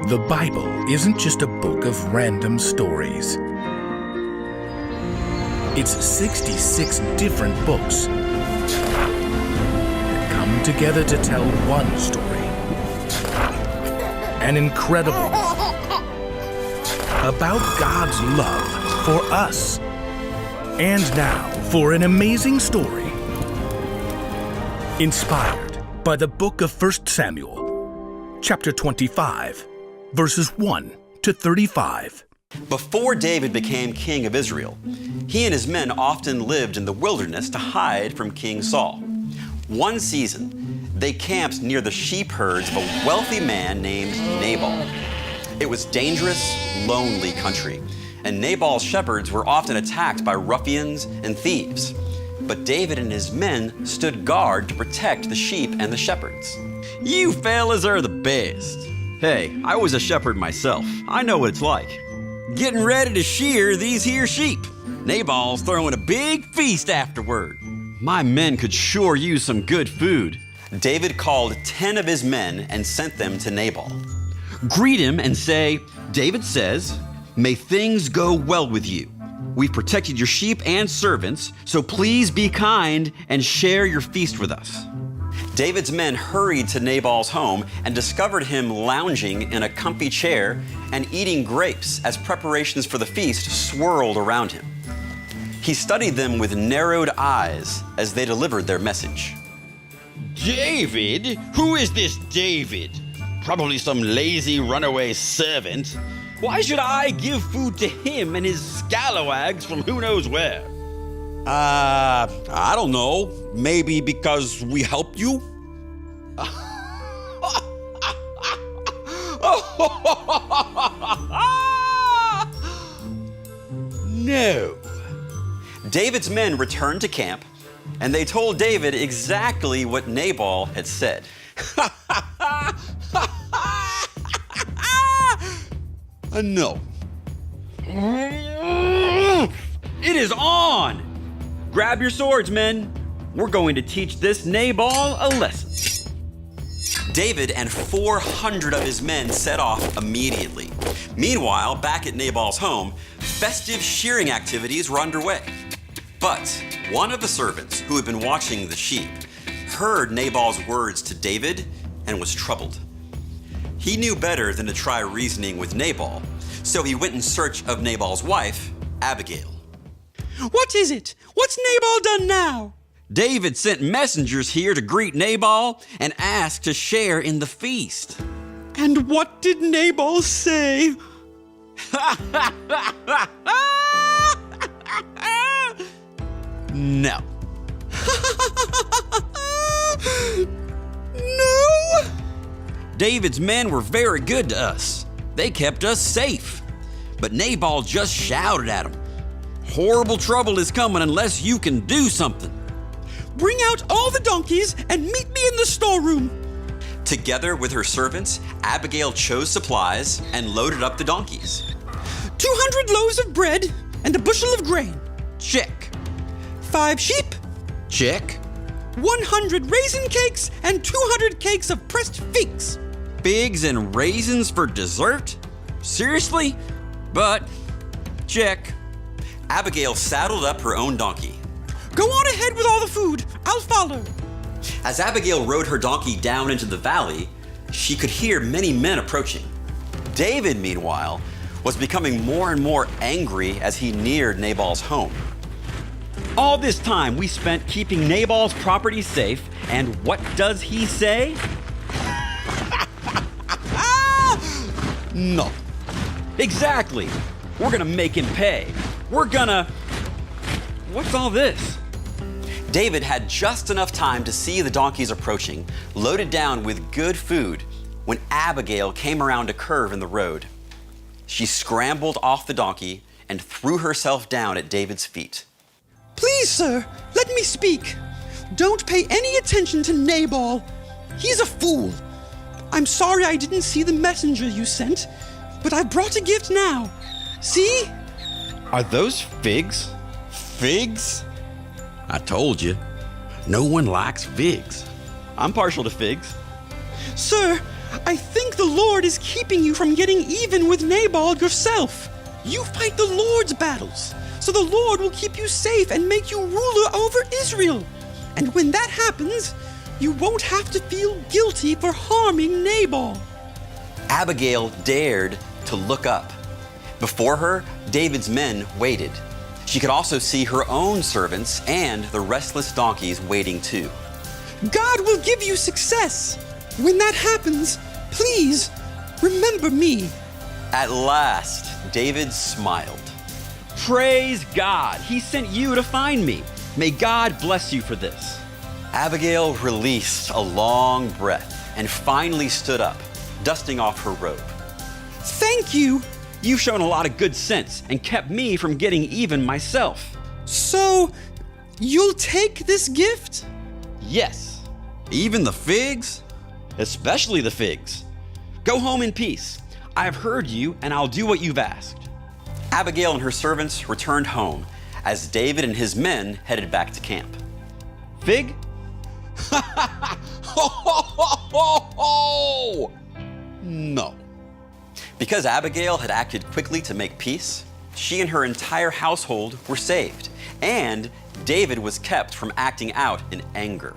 The Bible isn't just a book of random stories. It's 66 different books that come together to tell one story. An incredible one about God's love for us. And now for an amazing story inspired by the book of 1 Samuel, chapter 25, verses 1 to 35. Before David became king of Israel, he and his men often lived in the wilderness to hide from King Saul. One season, they camped near the sheep herds of a wealthy man named Nabal. It was dangerous, lonely country, and Nabal's shepherds were often attacked by ruffians and thieves. But David and his men stood guard to protect the sheep and the shepherds. You fellas are the best. Hey, I was a shepherd myself. I know what it's like. Getting ready to shear these here sheep. Nabal's throwing a big feast afterward. My men could sure use some good food. David called 10 of his men and sent them to Nabal. Greet him and say, David says, may things go well with you. We've protected your sheep and servants, so please be kind and share your feast with us. David's men hurried to Nabal's home and discovered him lounging in a comfy chair and eating grapes as preparations for the feast swirled around him. He studied them with narrowed eyes as they delivered their message. David? Who is this David? Probably some lazy runaway servant. Why should I give food to him and his scalawags from who knows where? I don't know. Maybe because we helped you? No. David's men returned to camp, and they told David exactly what Nabal had said. No. It is on! Grab your swords, men. We're going to teach this Nabal a lesson. David and 400 of his men set off immediately. Meanwhile, back at Nabal's home, festive shearing activities were underway. But one of the servants who had been watching the sheep heard Nabal's words to David and was troubled. He knew better than to try reasoning with Nabal, so he went in search of Nabal's wife, Abigail. What is it? What's Nabal done now? David sent messengers here to greet Nabal and ask to share in the feast. And what did Nabal say? No. No? David's men were very good to us. They kept us safe. But Nabal just shouted at him. Horrible trouble is coming unless you can do something. Bring out all the donkeys and meet me in the storeroom. Together with her servants, Abigail chose supplies and loaded up the donkeys. 200 loaves of bread and a bushel of grain. Check. 5 sheep. Check. 100 raisin cakes and 200 cakes of pressed figs. Figs and raisins for dessert? Seriously? But, check. Abigail saddled up her own donkey. Go on ahead with all the food. I'll follow. As Abigail rode her donkey down into the valley, she could hear many men approaching. David, meanwhile, was becoming more and more angry as he neared Nabal's home. All this time we spent keeping Nabal's property safe, and what does he say? No. Exactly. We're gonna make him pay. What's all this? David had just enough time to see the donkeys approaching, loaded down with good food, when Abigail came around a curve in the road. She scrambled off the donkey and threw herself down at David's feet. Please, sir, let me speak. Don't pay any attention to Nabal. He's a fool. I'm sorry I didn't see the messenger you sent, but I brought a gift now. See? Are those figs? Figs? I told you. No one likes figs. I'm partial to figs. Sir, I think the Lord is keeping you from getting even with Nabal yourself. You fight the Lord's battles, so the Lord will keep you safe and make you ruler over Israel. And when that happens, you won't have to feel guilty for harming Nabal. Abigail dared to look up. Before her, David's men waited. She could also see her own servants and the restless donkeys waiting too. God will give you success. When that happens, please remember me. At last, David smiled. Praise God! He sent you to find me. May God bless you for this. Abigail released a long breath and finally stood up, dusting off her robe. Thank you. You've shown a lot of good sense and kept me from getting even myself. So, you'll take this gift? Yes, Even the figs? especially the figs. Go home in peace. I have heard you, and I'll do what you've asked. Abigail and her servants returned home as David and his men headed back to camp. Fig? No. Because Abigail had acted quickly to make peace, she and her entire household were saved, and David was kept from acting out in anger.